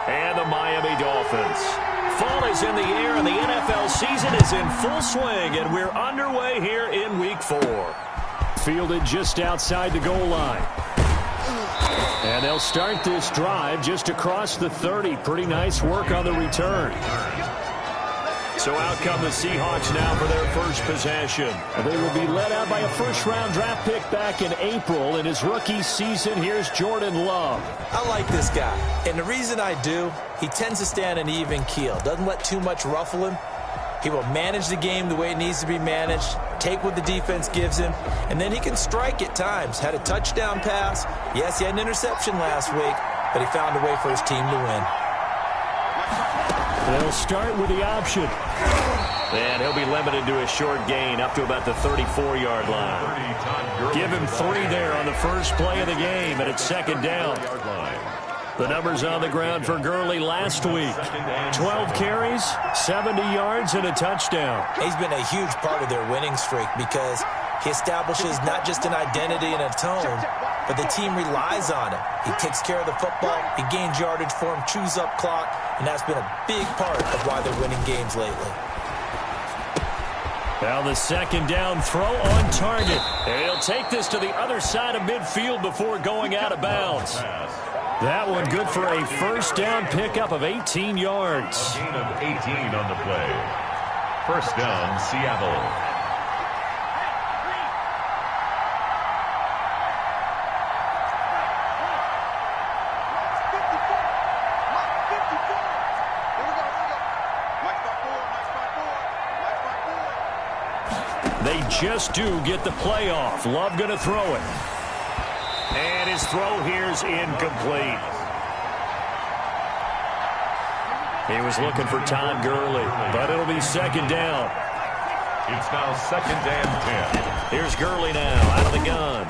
and the Miami Dolphins. Fall is in the air, and the NFL season is in full swing, and we're underway here in Week 4. Fielded just outside the goal line. And they'll start this drive just across the 30. Pretty nice work on the return. So out come the Seahawks now for their first possession. They will be led out by a first-round draft pick back in April. In his rookie season, here's Jordan Love. I like this guy, and the reason I do, he tends to stand an even keel. Doesn't let too much ruffle him. He will manage the game the way it needs to be managed, take what the defense gives him, and then he can strike at times. Had a touchdown pass. Yes, he had an interception last week, but he found a way for his team to win. They'll start with the option. And he'll be limited to a short gain up to about the 34-yard line. Give him 3 there on the first play of the game, and it's second down. The numbers on the ground for Gurley last week. 12 carries, 70 yards, and a touchdown. He's been a huge part of their winning streak because he establishes not just an identity and a tone, but the team relies on him. He takes care of the football, he gains yardage for him, chews up clock, and that's been a big part of why they're winning games lately. Now the second down throw on target. And he'll take this to the other side of midfield before going out of bounds. That one good for a first down pickup of 18 yards. A gain of 18 on the play. First down, Seattle. They just do get the playoff. Love going to throw it. And his throw here's incomplete. He was looking for Todd Gurley, but it'll be second down. It's now second and 10. Here's Gurley now out of the gun.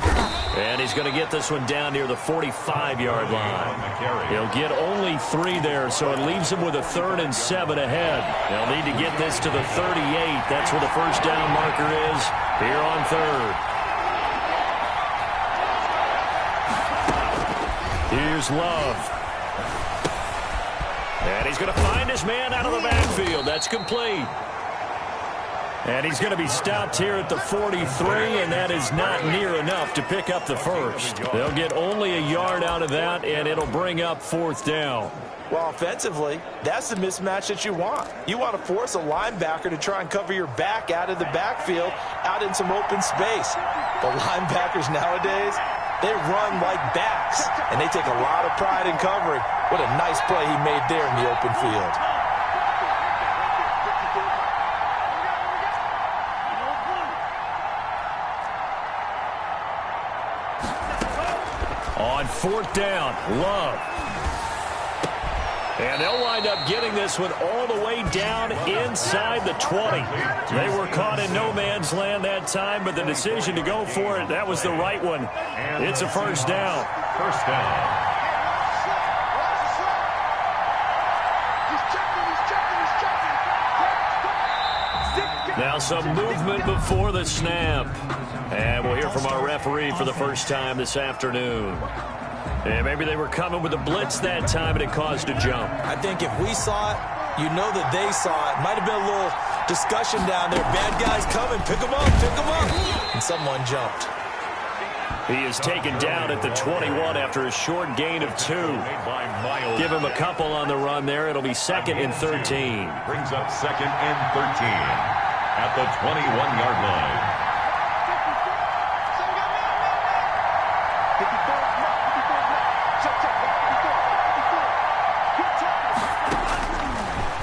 And he's going to get this one down near the 45-yard line. He'll get only 3 there, so it leaves him with a 3rd and 7 ahead. They'll need to get this to the 38. That's where the first down marker is here on 3rd. Here's Love. And he's going to find his man out of the backfield. That's complete. And he's going to be stopped here at the 43, and that is not near enough to pick up the first. They'll get only a yard out of that, and it'll bring up 4th down. Well, offensively, that's the mismatch that you want. You want to force a linebacker to try and cover your back out of the backfield, out in some open space. The linebackers nowadays, they run like backs, and they take a lot of pride in covering. What a nice play he made there in the open field. On 4th down, Love. And they'll wind up getting this one all the way down inside the 20. They were caught in no man's land that time, but the decision to go for it, that was the right one. It's a first down. First down. Now some movement before the snap. And we'll hear from our referee for the first time this afternoon. And maybe they were coming with a blitz that time and it caused a jump. I think if we saw it, you know that they saw it. Might have been a little discussion down there. Bad guys coming. Pick them up. Pick them up. And someone jumped. He is taken down at the 21 after a short gain of 2. Give him a couple on the run there. It'll be 2nd and 13. Brings up 2nd and 13 at the 21-yard line.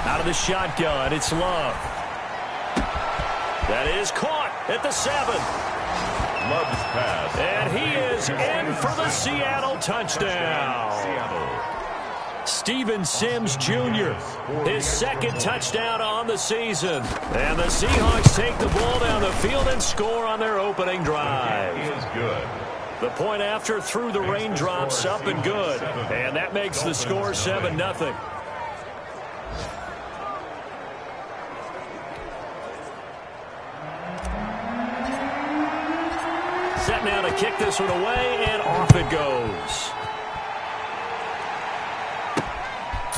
Out of the shotgun, it's Love. That is caught at the 7. Love's pass. And he is in for the Seattle touchdown. Steven Sims Jr., his 2nd touchdown on the season. And the Seahawks take the ball down the field and score on their opening drive. He is good. The point after through the raindrops up and good. And that makes the score 7-0. Set now to kick this one away, and off it goes.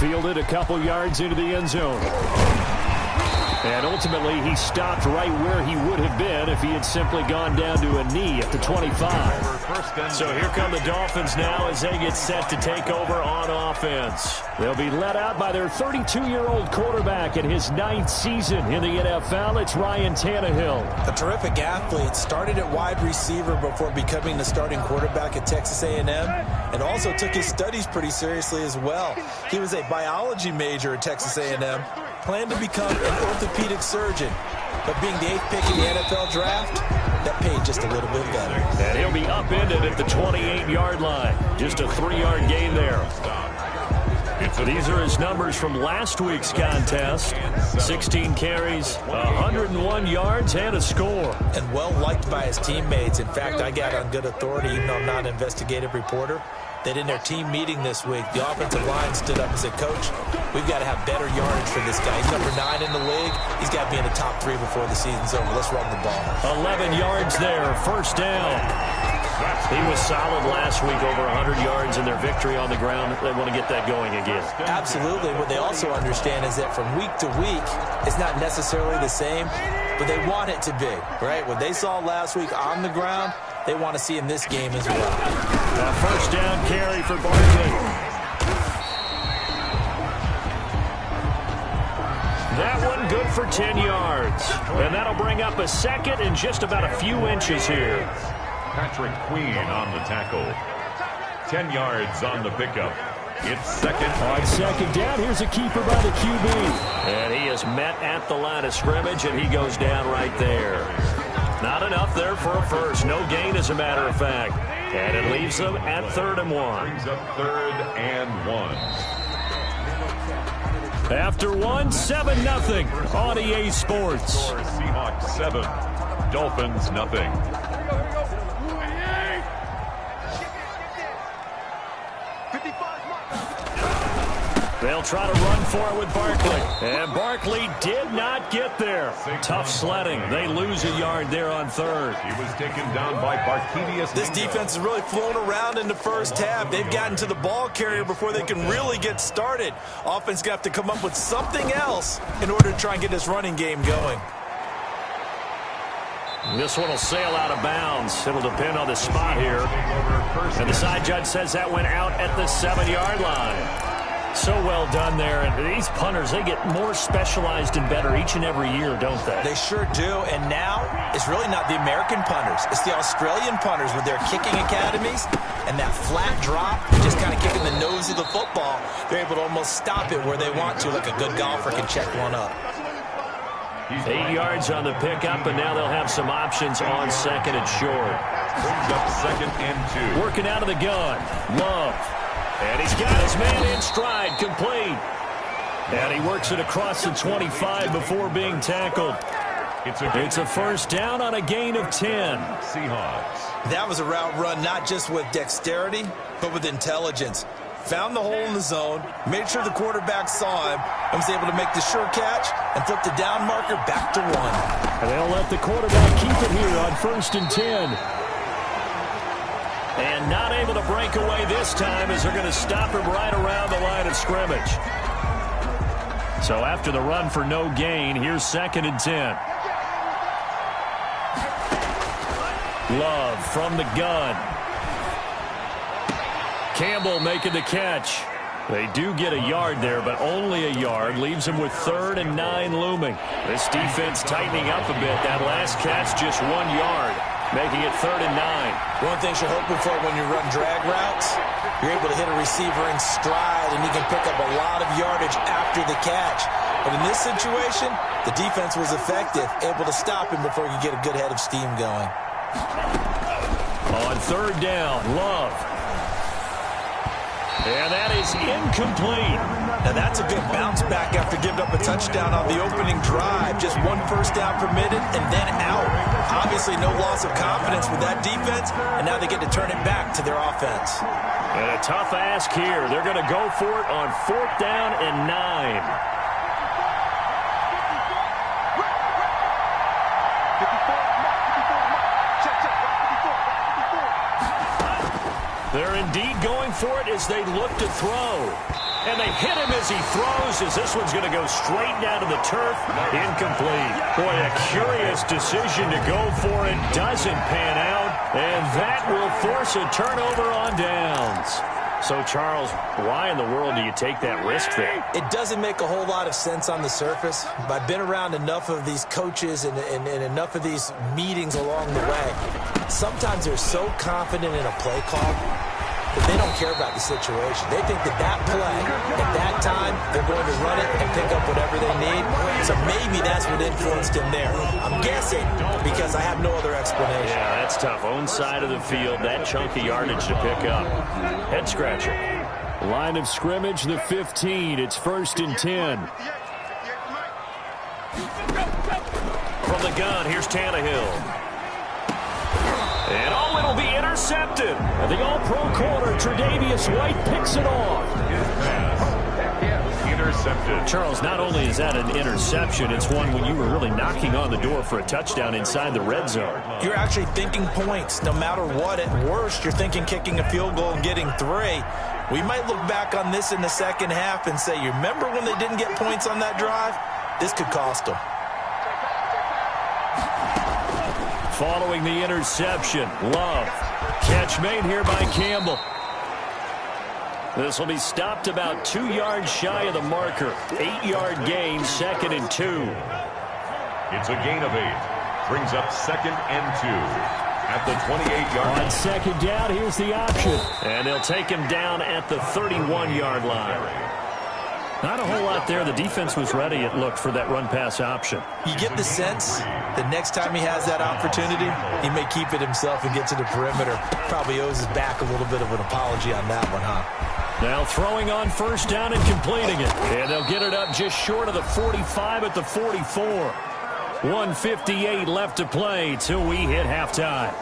Fielded a couple yards into the end zone. And ultimately, he stopped right where he would have been if he had simply gone down to a knee at the 25. So here come the Dolphins now as they get set to take over on offense. They'll be led out by their 32-year-old quarterback in his 9th season in the NFL. It's Ryan Tannehill. A terrific athlete. Started at wide receiver before becoming the starting quarterback at Texas A&M, and also took his studies pretty seriously as well. He was a biology major at Texas A&M. Planned to become an orthopedic surgeon, but being the 8th pick in the NFL draft, that paid just a little bit better. And he'll be upended at the 28-yard line. Just a 3-yard gain there. These are his numbers from last week's contest. 16 carries, 101 yards, and a score. And well-liked by his teammates. In fact, I got on good authority, even though I'm not an investigative reporter, that in their team meeting this week, the offensive line stood up and said, Coach, we've got to have better yardage for this guy. He's number 9 in the league. He's got to be in the top 3 before the season's over. Let's run the ball. 11 yards there, first down. He was solid last week, over 100 yards in their victory on the ground. They want to get that going again. Absolutely. What they also understand is that from week to week, it's not necessarily the same, but they want it to be, right? What they saw last week on the ground, they want to see in this game as well. A first down carry for Barkley. That one good for 10 yards. And that'll bring up a second and just about a few inches here. Patrick Queen on the tackle. 10 yards on the pickup. It's second. On second down, here's a keeper by the QB. And he is met at the line of scrimmage, and he goes down right there. Not enough there for a first. No gain, as a matter of fact. And it leaves them at 3rd and 1. Brings up 3rd and 1. After 1, 7-0 on EA Sports. Seahawks 7, Dolphins nothing. They'll try to run for it with Barkley. And Barkley did not get there. Tough sledding. They lose a yard there on 3rd. He was taken down by Barkevius. This defense has really flown around in the first half. They've gotten to the ball carrier before they can really get started. Offense going to have to come up with something else in order to try and get this running game going. This one will sail out of bounds. It'll depend on the spot here. And the side judge says that went out at the 7-yard line. So well done there. And these punters, they get more specialized and better each and every year, don't they? They sure do. And now it's really not the American punters. It's the Australian punters with their kicking academies and that flat drop, just kind of kicking the nose of the football. They're able to almost stop it where they want to, like a good golfer can check one up. 8 yards on the pickup, and now they'll have some options on second and short. Brings up 2nd and 2. Working out of the gun. Love. And he's got his man in stride, complete. And he works it across the 25 before being tackled. It's a first down on a gain of 10. Seahawks. That was a route run not just with dexterity, but with intelligence. Found the hole in the zone, made sure the quarterback saw him, and was able to make the sure catch and flip the down marker back to 1. And they'll let the quarterback keep it here on 1st and 10. And not able to break away this time as they're going to stop him right around the line of scrimmage. So after the run for no gain, here's 2nd and 10. Love from the gun. Campbell making the catch. They do get a yard there, but only a yard. Leaves them with 3rd and 9 looming. This defense tightening up a bit. That last catch just 1 yard, making it 3rd and 9. One thing you're hoping for when you run drag routes, you're able to hit a receiver in stride, and he can pick up a lot of yardage after the catch. But in this situation, the defense was effective, able to stop him before he could get a good head of steam going. On 3rd down, Love. And that is incomplete. Now that's a good bounce back after giving up a touchdown on the opening drive. Just 1 first down permitted and then out. Obviously no loss of confidence with that defense, and now they get to turn it back to their offense. And a tough ask here. They're going to go for it on 4th down and 9. They're indeed going for it as they look to throw. And they hit him as he throws, as this one's going to go straight down to the turf. Incomplete. Boy, a curious decision to go for it. Doesn't pan out. And that will force a turnover on downs. So, Charles, why in the world do you take that risk there? It doesn't make a whole lot of sense on the surface, but I've been around enough of these coaches and enough of these meetings along the way. Sometimes they're so confident in a play call that they don't care about the situation. They think that play, at that time, they're going to run it and pick up whatever they need. So maybe that's what influenced him there. I'm guessing because I have no other explanation. Yeah, that's tough. Own side of the field, that chunk of yardage to pick up. Head scratcher. Line of scrimmage, the 15. It's 1st and 10. From the gun, here's Tannehill. And it'll be intercepted. And the all-pro corner, Tre'Davious White, picks it off. Intercepted. Charles, not only is that an interception, it's one when you were really knocking on the door for a touchdown inside the red zone. You're actually thinking points. No matter what, at worst, you're thinking kicking a field goal and getting 3. We might look back on this in the second half and say, you remember when they didn't get points on that drive? This could cost them. Following the interception, Love. Catch made here by Campbell. This will be stopped about 2 yards shy of the marker. 8-yard gain, 2nd and 2. It's a gain of 8. Brings up 2nd and 2. At the 28-yard line. On 2nd down, here's the option. And they'll take him down at the 31-yard line. Not a whole lot there. The defense was ready, it looked, for that run-pass option. You get the sense that next time he has that opportunity, he may keep it himself and get to the perimeter. Probably owes his back a little bit of an apology on that one, huh? Now throwing on 1st down and completing it. And they'll get it up just short of the 45 at the 44. 1:58 left to play till we hit halftime.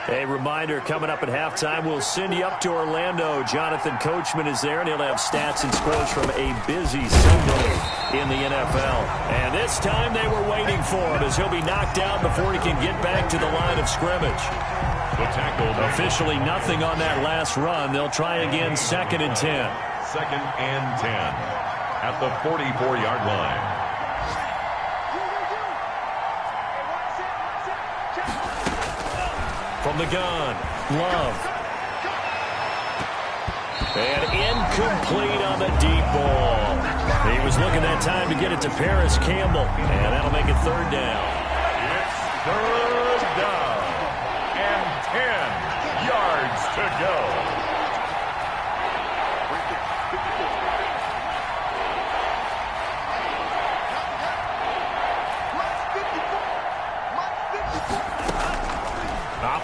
A reminder, coming up at halftime, we'll send you up to Orlando. Jonathan Coachman is there, and he'll have stats and scores from a busy Sunday in the NFL. And this time they were waiting for him as he'll be knocked out before he can get back to the line of scrimmage. The tackle. Officially nothing on that last run. They'll try again, 2nd and 10. 2nd and 10 at the 44-yard line. From the gun, Love. And incomplete on the deep ball. He was looking that time to get it to Paris Campbell. And that'll make it 3rd down. It's 3rd down. And 10 yards to go.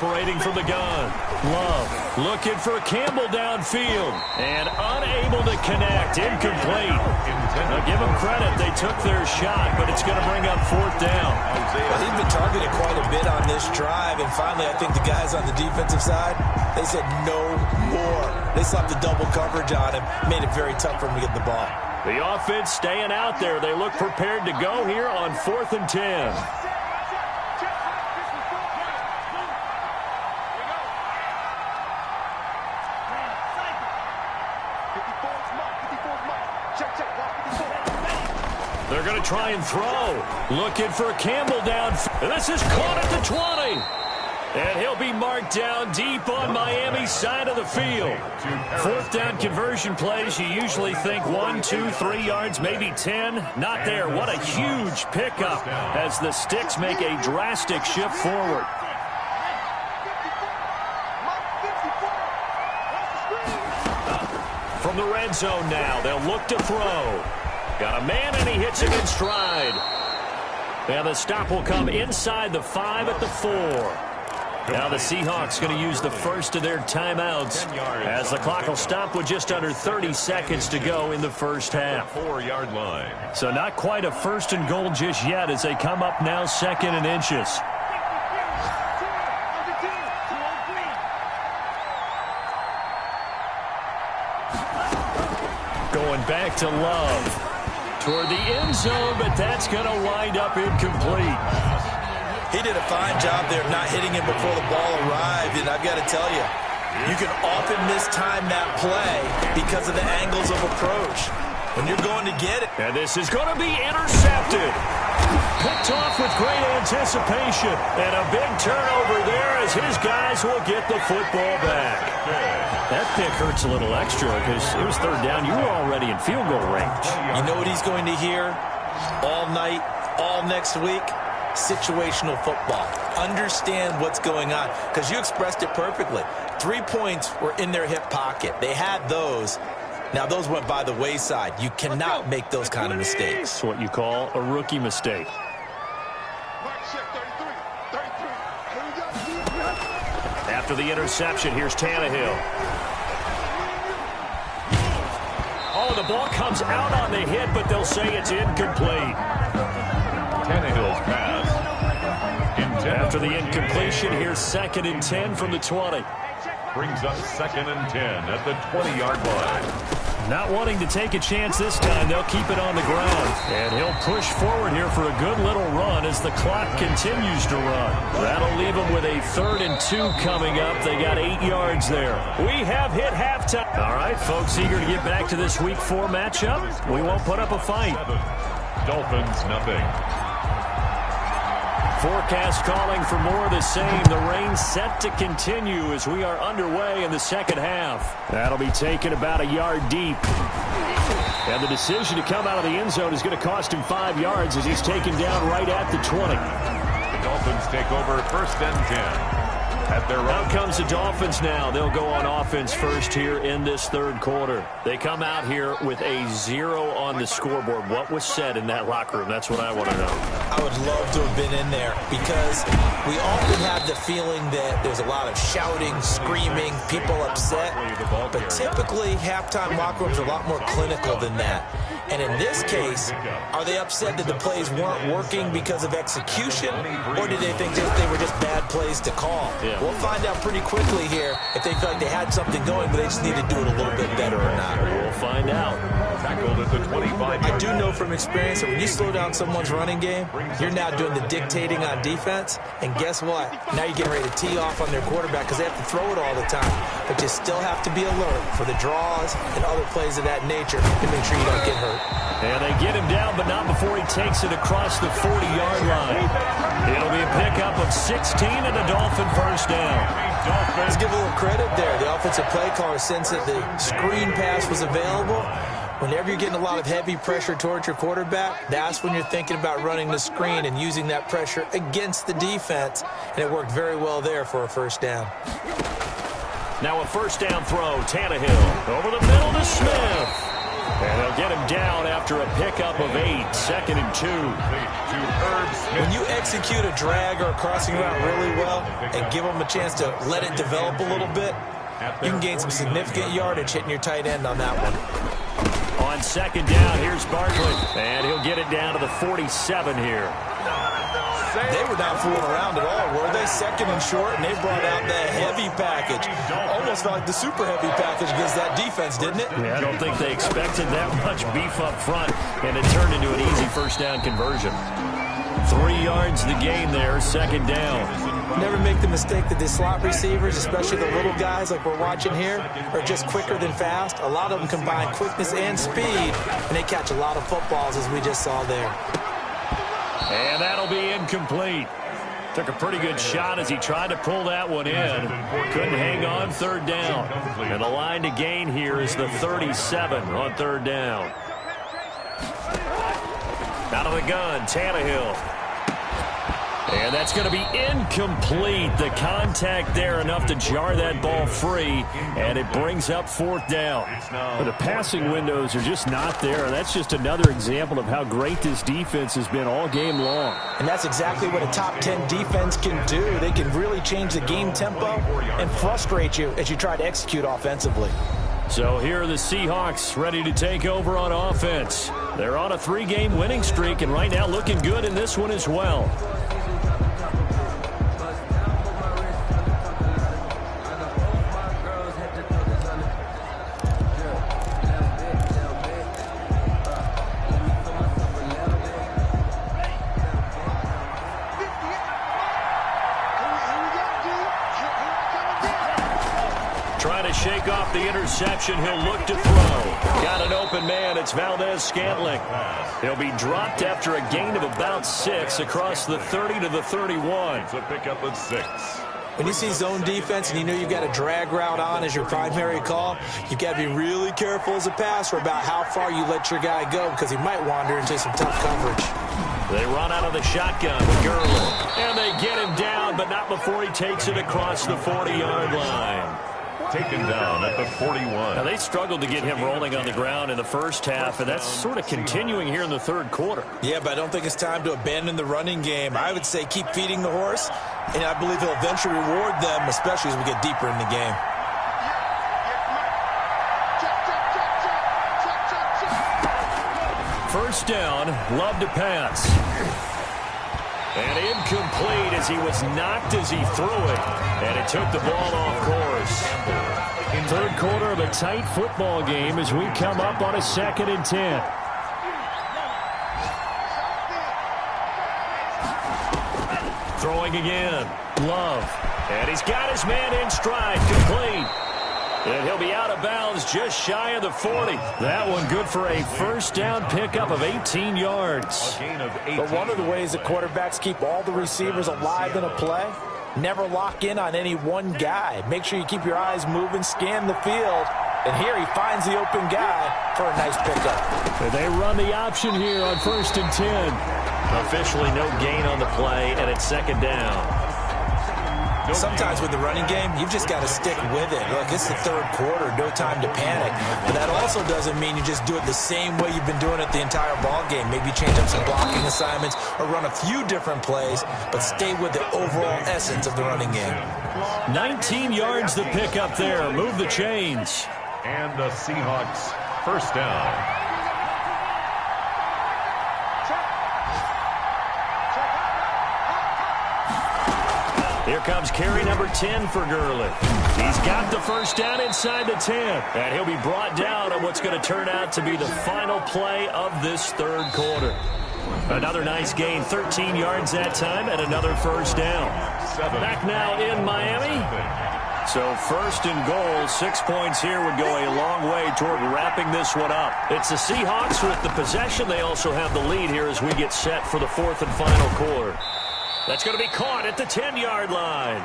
Operating from the gun. Love looking for Campbell downfield. And unable to connect. Incomplete. Now give them credit. They took their shot, but it's going to bring up 4th down. Well, he's been targeted quite a bit on this drive. And finally, I think the guys on the defensive side, they said no more. They slapped the double coverage on him. Made it very tough for him to get the ball. The offense staying out there. They look prepared to go here on 4th and 10. They're going to try and throw. Looking for Campbell down. This is caught at the 20. And he'll be marked down deep on Miami's side of the field. 4th down conversion plays, you usually think 1, 2, 3 yards, maybe 10. Not there. What a huge pickup as the Sticks make a drastic shift forward. From the red zone now, they'll look to throw. Got a man, and he hits him in stride. And the stop will come inside the 5 at the 4. Now the Seahawks going to use the first of their timeouts as the clock will stop with just under 30 seconds to go in the first half. 4-yard line. So not quite a 1st and goal just yet as they come up now 2nd and inches. Going back to Love. Toward the end zone, but that's going to wind up incomplete. He did a fine job there of not hitting him before the ball arrived, and I've got to tell you, You can often mistime that play because of the angles of approach. When you're going to get it. And this is going to be intercepted. Picked off with great anticipation. And a big turnover there as his guys will get the football back. That pick hurts a little extra because it was third down. You were already in field goal range. You know what he's going to hear all night, all next week? Situational football. Understand what's going on because you expressed it perfectly. 3 points were in their hip pocket. They had those. Now, those went by the wayside. You cannot make those kind of mistakes. It's what you call a rookie mistake. After the interception, here's Tannehill. Oh, the ball comes out on the hit, but they'll say it's incomplete. Tannehill's pass. After the incompletion, here's 2nd and 10 from the 20. Brings up 2nd and 10 at the 20-yard line. Not wanting to take a chance this time, they'll keep it on the ground. And he'll push forward here for a good little run as the clock continues to run. That'll leave them with a 3rd and 2 coming up. They got 8 yards there. We have hit halftime. All right, folks, eager to get back to this Week 4 matchup. We won't put up a fight. Dolphins, nothing. Forecast calling for more of the same. The rain set to continue as we are underway in the second half. That'll be taken about a yard deep. And the decision to come out of the end zone is going to cost him 5 yards as he's taken down right at the 20. The Dolphins take over 1st and 10. Out comes the Dolphins now. They'll go on offense first here in this 3rd quarter. They come out here with a 0 on the scoreboard. What was said in that locker room? That's what I want to know. I would love to have been in there because we often have the feeling that there's a lot of shouting, screaming, people upset. But typically, halftime locker rooms are a lot more clinical than that. And in this case, are they upset that the plays weren't working because of execution, or did they think they were just bad plays to call? Yeah. We'll find out pretty quickly here if they feel like they had something going, but they just need to do it a little bit better or not. We'll find out. Tackled at the 25. I do know from experience that when you slow down someone's running game, you're now doing the dictating on defense, and guess what? Now you're getting ready to tee off on their quarterback because they have to throw it all the time. But you still have to be alert for the draws and other plays of that nature to make sure you don't get hurt. And they get him down, but not before he takes it across the 40-yard line. It'll be a pickup of 16 and a Dolphin first down. Let's give a little credit there. The offensive play caller, since that the screen pass was available, whenever you're getting a lot of heavy pressure towards your quarterback, that's when you're thinking about running the screen and using that pressure against the defense. And it worked very well there for a first down. Now a first down throw. Tannehill over the middle to Smith. And they'll get him down after a pickup of 8, 2nd and 2. When you execute a drag or a crossing route really well and give them a chance to let it develop a little bit, you can gain some significant yardage hitting your tight end on that one. On 2nd down, here's Bartlett. And he'll get it down to the 47 here. They were not fooling around at all, were they? 2nd and short, and they brought out the heavy package. Almost felt like the super heavy package against that defense, didn't it? Yeah, I don't think they expected that much beef up front, and it turned into an easy first down conversion. 3 yards the gain there, 2nd down. Never make the mistake that the slot receivers, especially the little guys like we're watching here, are just quicker than fast. A lot of them combine quickness and speed, and they catch a lot of footballs, as we just saw there. And that'll be incomplete. Took a pretty good shot as he tried to pull that one in. Couldn't hang on 3rd down. And the line to gain here is the 37 on 3rd down. Out of the gun, Tannehill. And that's going to be incomplete. The contact there enough to jar that ball free, and it brings up 4th down. But the passing windows are just not there. That's just another example of how great this defense has been all game long. And that's exactly what a top 10 defense can do. They can really change the game tempo and frustrate you as you try to execute offensively. So here are the Seahawks ready to take over on offense. They're on a 3-game winning streak, and right now looking good in this one as well. up the interception. He'll look to throw. Got an open man. It's Valdez-Scantling. He'll be dropped after a gain of about 6 across the 30 to the 31. It's a pickup of 6. When you see zone defense and you know you've got a drag route on as your primary call, you've got to be really careful as a passer about how far you let your guy go because he might wander into some tough coverage. They run out of the shotgun with Gurley. And they get him down, but not before he takes it across the 40-yard line. Taken down at the 41. Now, they struggled to get him rolling on the ground in the first half, and that's sort of continuing here in the third quarter. Yeah, but I don't think it's time to abandon the running game. I would say keep feeding the horse, and I believe he'll eventually reward them, especially as we get deeper in the game. First down, Love to pass. And incomplete as he was knocked as he threw it. And it took the ball off course. Third quarter of a tight football game as we come up on a 2nd and 10. Throwing again. Love. And he's got his man in stride. Complete. And he'll be out of bounds just shy of the 40. That one good for a first down pickup of 18 yards. But one of the ways that quarterbacks keep all the receivers alive in a play, never lock in on any one guy. Make sure you keep your eyes moving, scan the field. And here he finds the open guy for a nice pickup. And they run the option here on 1st and 10. Officially no gain on the play, and it's 2nd down. Sometimes with the running game, you've just got to stick with it. Look, it's the third quarter, no time to panic. But that also doesn't mean you just do it the same way you've been doing it the entire ball game. Maybe change up some blocking assignments or run a few different plays, but stay with the overall essence of the running game. 19 yards to pick up there. Move the chains. And the Seahawks first down. Here comes carry number 10 for Gurley. He's got the first down inside the 10. And he'll be brought down on what's going to turn out to be the final play of this third quarter. Another nice gain, 13 yards that time, and another first down. Back now in Miami. So 1st and goal, 6 points here would go a long way toward wrapping this one up. It's the Seahawks with the possession. They also have the lead here as we get set for the 4th and final quarter. That's going to be caught at the 10-yard line.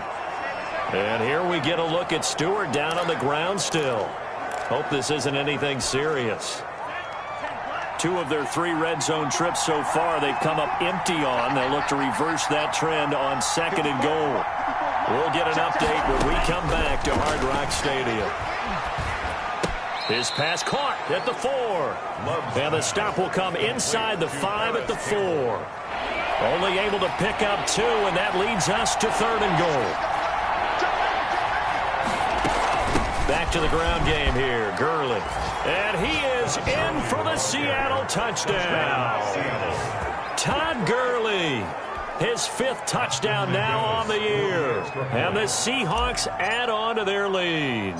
And here we get a look at Stewart down on the ground still. Hope this isn't anything serious. 2 of their 3 red zone trips so far they've come up empty on. They'll look to reverse that trend on 2nd and goal. We'll get an update when we come back to Hard Rock Stadium. His pass caught at the 4. And the stop will come inside the 5 at the 4. Only able to pick up 2, and that leads us to 3rd and goal. Back to the ground game here, Gurley. And he is in for the Seattle touchdown. Todd Gurley, his 5th touchdown now on the year. And the Seahawks add on to their lead.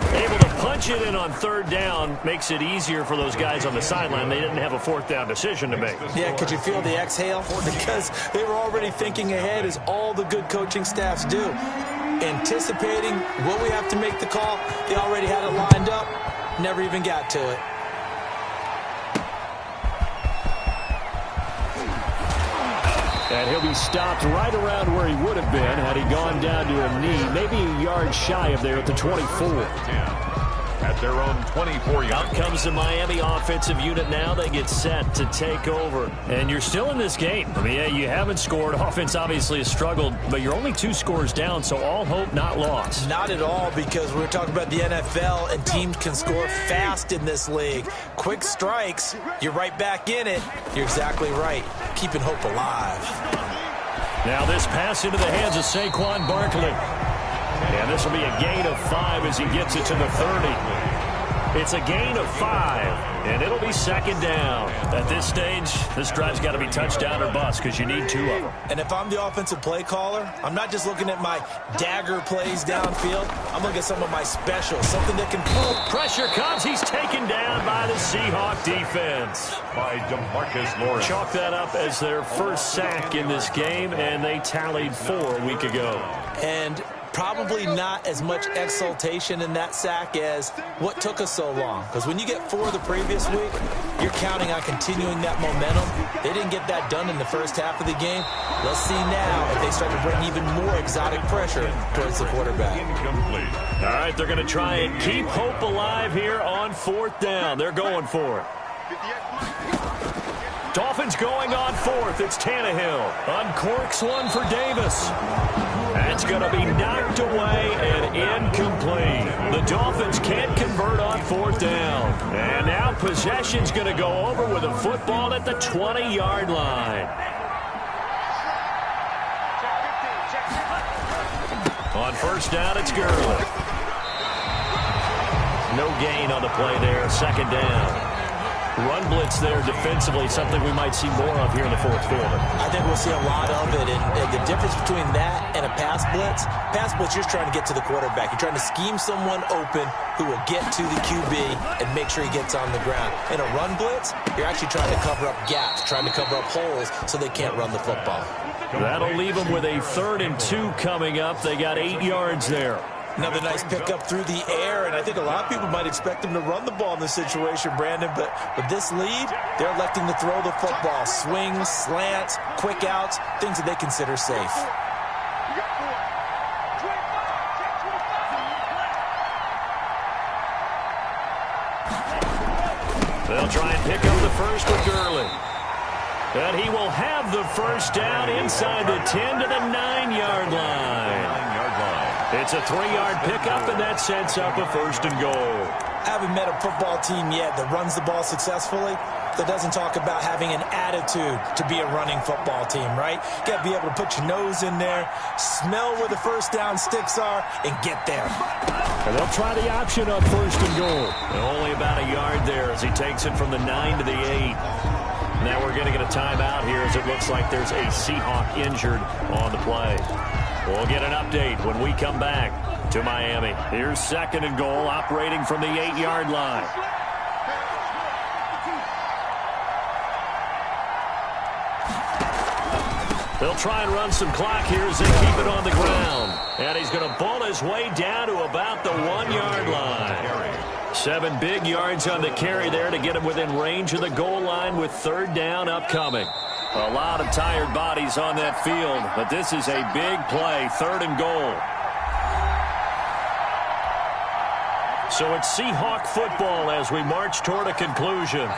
Able to punch it in on 3rd down makes it easier for those guys on the sideline. They didn't have a 4th down decision to make. Yeah, could you feel the exhale? Because they were already thinking ahead, as all the good coaching staffs do. Anticipating, will we have to make the call? They already had it lined up, never even got to it. And he'll be stopped right around where he would have been had he gone down to a knee, maybe a yard shy of there at the 24. At their own 24-yard. Out comes the Miami offensive unit now. They get set to take over. And you're still in this game. I mean, yeah, you haven't scored. Offense obviously has struggled, but you're only 2 scores down, so all hope not lost. Not at all, because we're talking about the NFL, and teams can score fast in this league. Quick strikes, you're right back in it. You're exactly right. Keeping hope alive. Now this pass into the hands of Saquon Barkley. And this will be a gain of 5 as he gets it to the 30. It's a gain of 5, and it'll be 2nd down. At this stage, this drive's got to be touchdown or bust because you need 2 of them. And if I'm the offensive play caller, I'm not just looking at my dagger plays downfield. I'm looking at some of my specials, something that can pull. Pressure comes. He's taken down by the Seahawk defense. By DeMarcus Lawrence. Chalk that up as their first sack in this game, and they tallied 4 a week ago. And probably not as much exultation in that sack as what took us so long. Because when you get 4 the previous week, you're counting on continuing that momentum. They didn't get that done in the first half of the game. Let's see now if they start to bring even more exotic pressure towards the quarterback. Incomplete. All right, they're going to try and keep hope alive here on 4th down. They're going for it. Dolphins going on 4th. It's Tannehill. Uncorks one for Davis. That's going to be knocked away and incomplete. The Dolphins can't convert on 4th down. And now possession's going to go over with a football at the 20-yard line. On 1st down, it's Gurley. No gain on the play there. 2nd down. Run blitz there defensively, something we might see more of here in the 4th quarter. I think we'll see a lot of it, and the difference between that and a pass blitz, you're just trying to get to the quarterback. You're trying to scheme someone open who will get to the QB and make sure he gets on the ground. In a run blitz, you're actually trying to cover up gaps, trying to cover up holes so they can't run the football. That'll leave them with a 3rd and 2 coming up. They got 8 yards there. Another nice pickup through the air, and I think a lot of people might expect him to run the ball in this situation, Brandon, but with this lead, they're electing to throw the football. Swings, slants, quick outs, things that they consider safe. They'll try and pick up the first with Gurley. And he will have the 1st down inside the 10 to the 9-yard line. It's a 3-yard pickup, and that sets up a 1st and goal. I haven't met a football team yet that runs the ball successfully that doesn't talk about having an attitude to be a running football team, right? You got to be able to put your nose in there, smell where the 1st down sticks are, and get there. And they'll try the option on 1st and goal. And only about a yard there as he takes it from the 9 to the 8. Now we're going to get a timeout here as it looks like there's a Seahawk injured on the play. We'll get an update when we come back to Miami. Here's 2nd and goal, operating from the 8-yard line. They'll try and run some clock here as they keep it on the ground. And he's going to ball his way down to about the 1-yard line. 7 big yards on the carry there to get him within range of the goal line with 3rd down upcoming. A lot of tired bodies on that field, but this is a big play, 3rd and goal. So it's Seahawk football as we march toward a conclusion.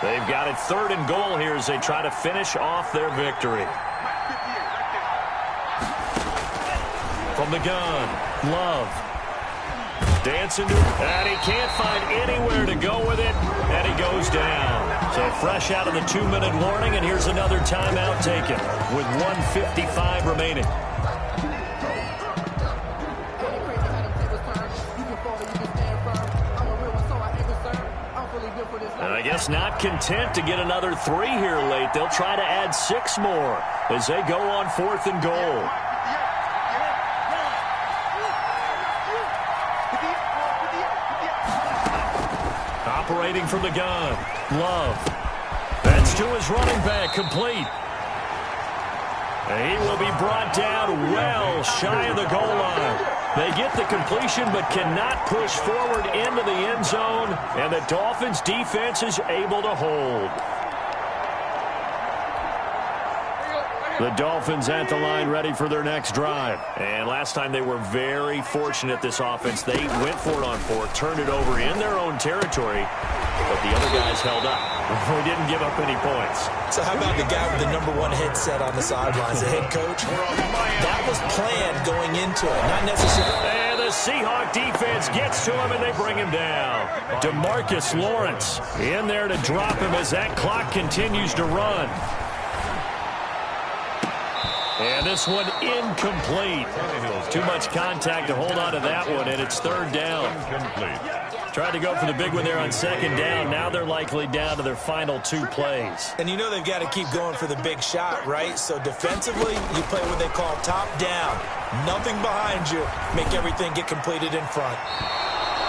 They've got it 3rd and goal here as they try to finish off their victory. From the gun, Love. Dancing to it, and he can't find anywhere to go with it, and he goes down. So fresh out of the 2-minute warning, and here's another timeout taken with 1:55 remaining. And I guess not content to get another 3 here late. They'll try to add 6 more as they go on 4th and goal. Operating from the gun, Love. That's to his running back, complete. And he will be brought down well shy of the goal line. They get the completion but cannot push forward into the end zone, and the Dolphins' defense is able to hold. The Dolphins at the line ready for their next drive. And last time they were very fortunate, this offense. They went for it on 4th, turned it over in their own territory, but the other guys held up. They didn't give up any points. So how about the guy with the #1 headset on the sidelines, the head coach? That was planned going into it, not necessarily. And the Seahawk defense gets to him, and they bring him down. DeMarcus Lawrence in there to drop him as that clock continues to run. And this one incomplete. Too much contact to hold on to that one, and it's 3rd down. Tried to go for the big one there on 2nd down. Now they're likely down to their final 2 plays. And you know they've got to keep going for the big shot, right? So defensively, you play what they call top down. Nothing behind you. Make everything get completed in front.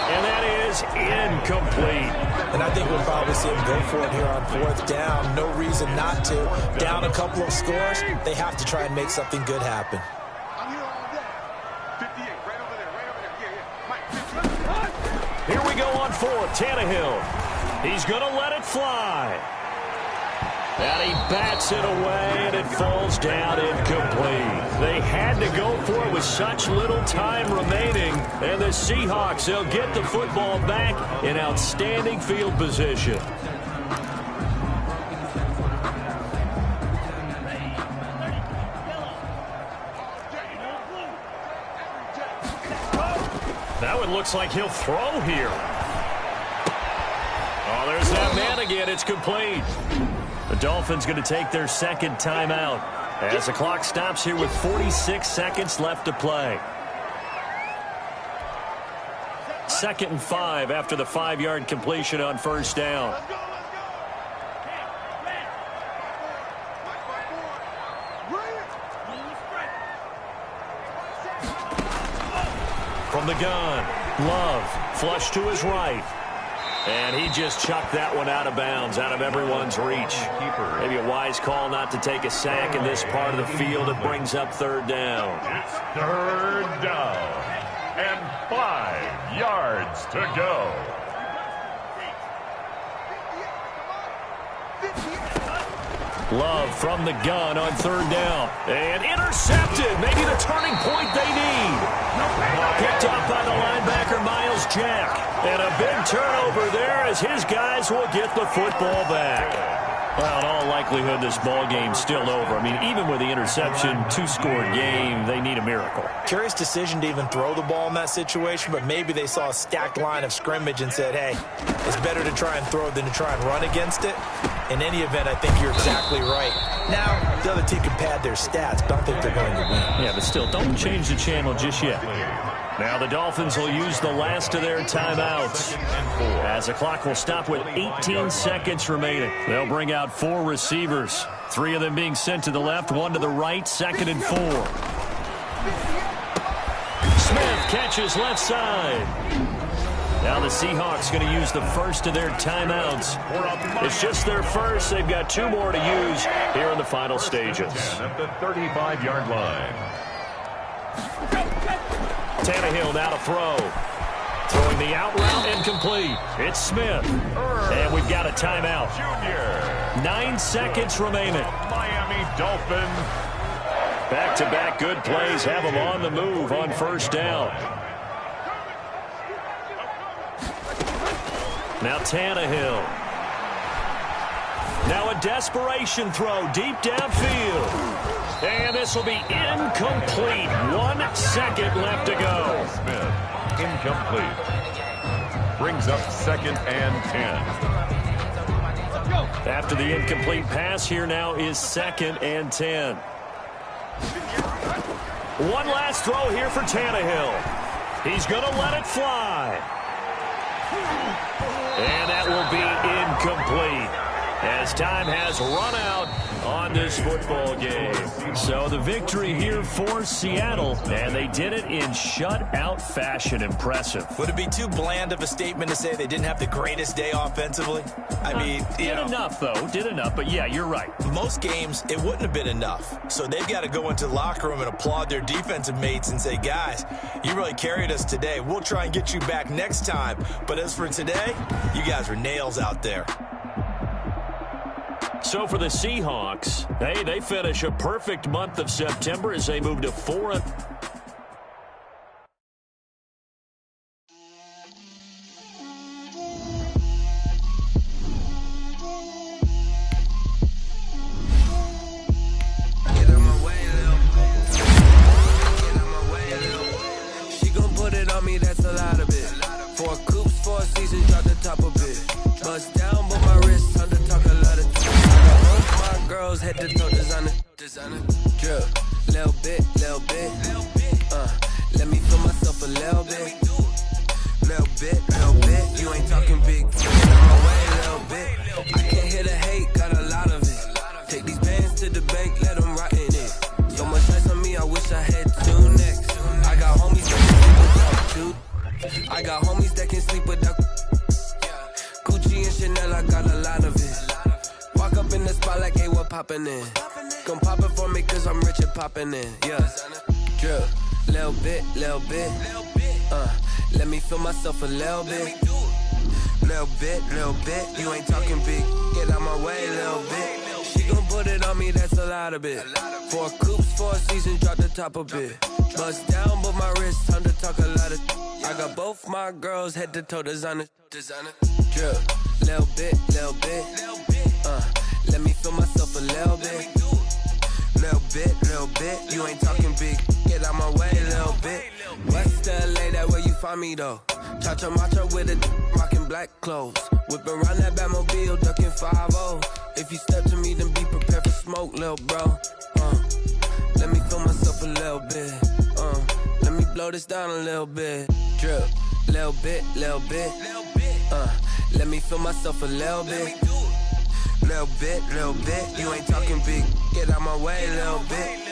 And that is incomplete. And I think we'll probably see him go for it here on 4th down. No reason not to. Down a couple of scores, they have to try and make something good happen. Here we go on fourth. Tannehill. He's going to let it fly. And he bats it away, and it falls down incomplete. They had to go for it with such little time remaining. And the Seahawks, they'll get the football back in outstanding field position. Now it looks like he'll throw here. Oh, there's that man again. It's complete. The Dolphins going to take their second timeout as the clock stops here with 46 seconds left to play. 2nd and 5 after the 5-yard completion on first down. From the gun, Love, flush to his right. And he just chucked that one out of bounds, out of everyone's reach. Maybe a wise call not to take a sack in this part of the field. It brings up third down. It's third down. And 5 yards to go. Love from the gun on third down. And intercepted. Maybe the turning point they need. Picked up by the linebacker, Miles Jack. And a big turnover there as his guys will get the football back. Well, in all likelihood, this ball game's still over. I mean, even with the interception, 2-score game, they need a miracle. Curious decision to even throw the ball in that situation, but maybe they saw a stacked line of scrimmage and said, hey, it's better to try and throw than to try and run against it. In any event, I think you're exactly right. Now, the other team can pad their stats, but I don't think they're going to win. Yeah, but still, don't change the channel just yet. Now the Dolphins will use the last of their timeouts as the clock will stop with 18 seconds remaining. They'll bring out 4 receivers, 3 of them being sent to the left, 1 to the right, 2nd and 4. Smith catches left side. Now the Seahawks going to use the first of their timeouts. It's just their first. They've got 2 more to use here in the final stages. At the 35-yard line. Tannehill now to throw. Throwing the out route incomplete. It's Smith. And we've got a timeout. Junior. 9 seconds remaining. Miami Dolphins. Back-to-back good plays have them on the move on first down. Now Tannehill. Now a desperation throw deep downfield. And this will be incomplete. 1 second left to go. Smith, incomplete. Brings up 2nd and 10. After the incomplete pass, here now is 2nd and 10. One last throw here for Tannehill. He's going to let it fly. And that will be incomplete as time has run out on this football game. So the victory here for Seattle, and they did it in shutout fashion. Impressive. Would it be too bland of a statement to say they didn't have the greatest day offensively? I mean, did enough, though. Did enough, but yeah, you're right. Most games, it wouldn't have been enough. So they've got to go into the locker room and applaud their defensive mates and say, guys, you really carried us today. We'll try and get you back next time. But as for today, you guys were nails out there. So for the Seahawks, hey, they finish a perfect month of September as they move to 4th. She gon' put it on me, that's a lot of it. 4 coops, 4 seasons, drop the top of it. Bust down, but my wrist, time to talk a lot of my girls head to toe designer, drip, little bit, let me feel myself a little bit, you ain't talking big, get on my way a little bit, I can't hear the hate, got a lot of it, take these bands to the bank, let them rot in it, so much ice on me, I wish I had 2 necks, I got homies that can sleep without 2, I got homies that can sleep without Gucci and Chanel, I got a lot of it. Walk up in the spot like, hey, what poppin' in? Gon' pop it for me cause I'm rich and poppin' in, yeah. Drip, little bit, let Let me feel myself a little bit. Little bit. You ain't talking big. Get out my way, little bit. She gon' put it on me, that's a lot of it. 4 coops, 4 seasons, drop the top a bit. Bust down, but my wrist, time to talk a lot of. I got both my girls head to toe designer. Drip, little bit. Let me feel myself a little bit. Little bit. You ain't talking big. Get out my way, little bit. West LA, that where you find me though. Chacha macha with a rockin' black clothes. Whippin' around that Batmobile, ducking 5-0. If you step to me, then be prepared for smoke, little bro. Let me feel myself a little bit. Let me blow this down a little bit. Drip, little bit. Let me feel myself a little bit. Little bit. You ain't talking big. Get out my way, little bit.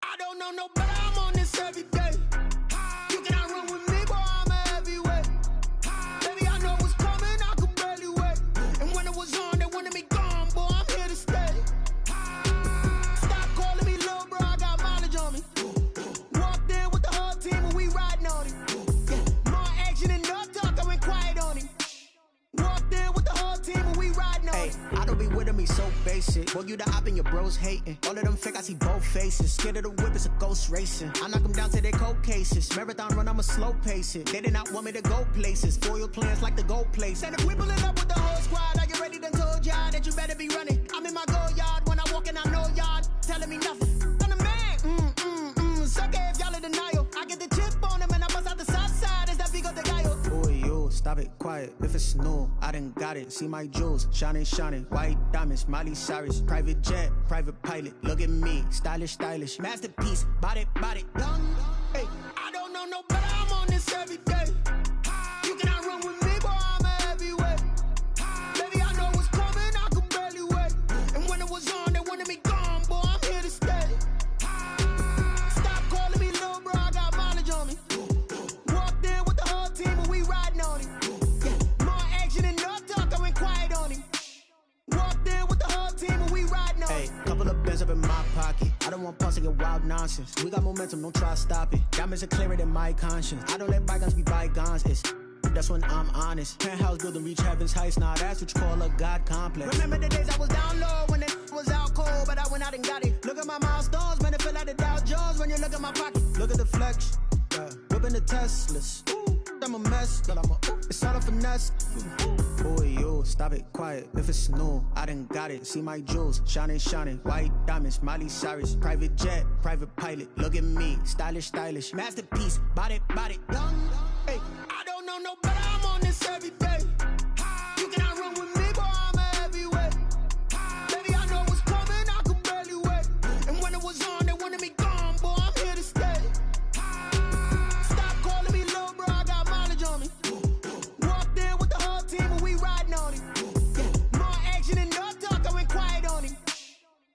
I don't know no better, I'm on this every day. You cannot run with me, boy, I'm a heavyweight. Baby, I know what's coming, I could barely wait. And when it was on, they wanted me gone, boy, I'm here to stay. Stop calling me little bro, I got mileage on me. Walked in with the whole team and we riding on him. Yeah, more action and no talk, I went quiet on him. Walked in with the whole team and we riding on him. I don't be with me so basic. Boy, you the op and your bros hating. All of them fake, I see both faces. Scared of the whip, it's a ghost racing. I knock them down to their cold cases. Marathon run, I'ma slow pace it. They did not want me to go places. Foil plans like the gold place. And if we pulling up with the whole squad, are you ready? Done told y'all that you better be running. I'm in my go yard. When I walk in, I know y'all telling me nothing. I'm the man. Suck it if y'all in denial. I get the chip on them and I bust out the south side. Is that Vigo de Gallo? Boy, yo, stop it, quiet. If it's new, I done got it. See my jewels, shining. White diamonds, Miley Cyrus. Private jet, private pilot. Look at me, stylish. Masterpiece, body, done. Hey, I don't know no better, I'm on this every day. You cannot run with me, boy, I'm a heavyweight. Baby, I know what's coming, I could barely wait. And when it was on, they wanted me gone, boy, I'm here to stay. Stop calling me little bro, I got mileage on me. Walked in with the whole team and we riding on him. Yeah, more action and no talk, I went quiet on him. Walked in with the whole team and we riding on him. Couple of bands up in my pocket. I don't want pause to get wild nonsense. We got momentum, don't try to stop it. Diamonds are clearer than my conscience. I don't let bygones be bygones. That's when I'm honest. Penthouse building reach heaven's heights. Nah, that's what you call a God complex. Remember the days I was down low when it was out cold, but I went out and got it. Look at my milestones, man, it feel like the Dow Jones when you look at my pocket. Look at the flex, whipping the Teslas. I'm a mess, but it's all a finesse. Boy, yo, stop it, quiet. If it's new, I done got it. See my jewels, shining. White diamonds, Miley Cyrus. Private jet, private pilot. Look at me, stylish. Masterpiece, body, done. Hey, I don't know no better, I'm on this every day. You cannot run with me, boy, I'm a heavyweight. Baby, I know what's coming, I could barely wait. And when it was on, they wanted me gone, boy, I'm here to stay. Stop calling me little bro, I got mileage on me. Walked in with the whole team and we riding on him. Yeah, more action and no talk, I went quiet on him.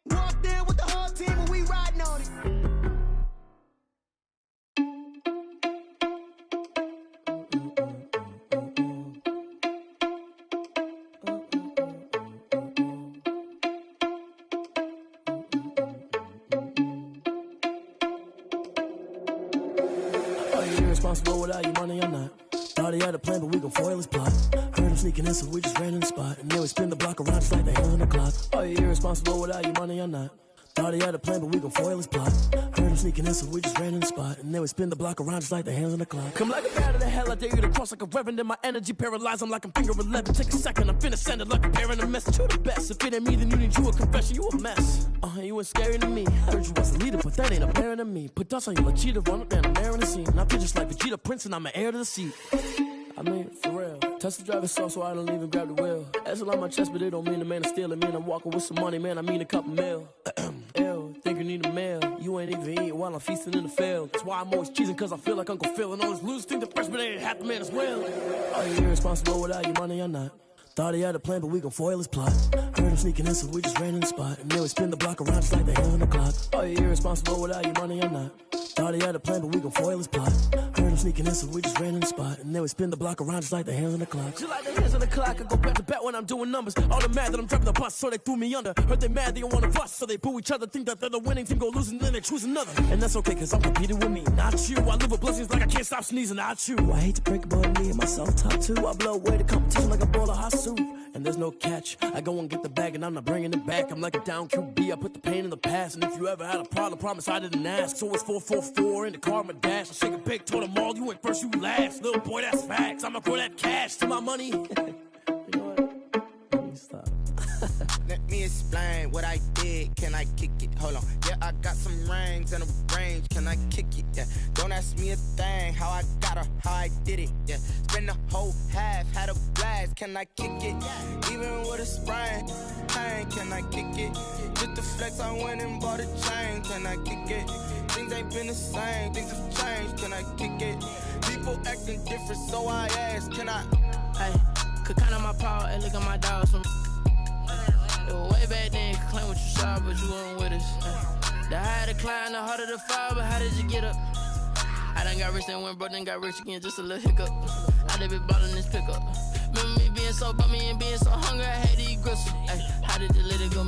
Walked in with the whole team and we riding on him. Irresponsible without your money or not. Thought he had a plan, but we gon' foil his plot. Heard him sneaking in, so we just ran in the spot. And then we spin the block around just like the hands on the clock. Are you irresponsible without your money or not? Thought he had a plan, but we gon' foil his plot. Heard him sneaking in, so we just ran in the spot. And then we spin the block around just like the hands on the clock. Come like a bat of the hell, I dare you to cross like a reverend. In my energy paralyzed, I'm like I'm finger 11. Take a second, I'm finna send it like a parent a message. You the best, if it ain't me, then you need you a confession. You a mess. You ain't scary to me. Heard you was a leader, but that ain't apparent to me. Put dust on you like cheetah, run up down the air in the scene. I feel just like Vegeta Prince, and I'm an heir to the seat. I mean, for real. Touch the driver's soft, so I don't even grab the wheel. That's on my chest, but it don't mean the man is stealing. Man, I'm walking with some money, man, I mean a couple mil. Ew, think you need a meal. You ain't even eating while I'm feasting in the field. That's why I'm always cheesing, cause I feel like Uncle Phil. And all this losers think the freshman ain't half the man as well. Are you irresponsible without your money or not? Thought he had a plan, but we gon' foil his plot. Heard him sneaking in, so we just ran in the spot. And then we spin the block around just like the hands on the clock. Are you irresponsible without your money or not? Thought he had a plan, but we gon' foil his plot. Heard him sneaking in, so we just ran in the spot. And then we spin the block around just like the hands on the clock. Just like the hands on the clock, I go back to back when I'm doing numbers. All the mad that I'm driving the bus, so they threw me under. Heard they mad, they don't wanna bust, so they boo each other. Think that they're the winning team, go losing, then they choose another. And that's okay, cause I'm competing with me, not you. I live with blessings like I can't stop sneezing, not you. I hate to break it, but me and myself top two. I blow away the competition like a bowl of hot soup. And there's no catch. I go and get the bag and I'm not bringing it back. I'm like a down QB, I put the pain in the past. And if you ever had a problem, promise I didn't ask. So it's 444 in the car, my dash. I shake a big, told them all, you went first, you last. Little boy, that's facts. I'ma throw that cash to my money. You know what? Let me stop. Let me explain what I did. Can I kick it? Hold on. Yeah, I got some rings and a range. Can I kick it? Yeah. Don't ask me a thing. How I got her, how I did it. Yeah. Spend the whole half, had a blast. Can I kick it? Even with a sprain. Pain, can I kick it? Just the flex, I went and bought a chain. Can I kick it? Things ain't been the same. Things have changed. Can I kick it? People acting different, so I ask. Can I? Hey, could count on my power and look at my dogs from. It was way back then, could claim what you saw, but you weren't with us. The higher the climb, the harder the fall, but how did you get up? I done got rich, then went broke, then got rich again, just a little hiccup. I done been ballin' this pickup. Remember me being so bummy and being so hungry, I had to eat gristle. Ay, how did the little go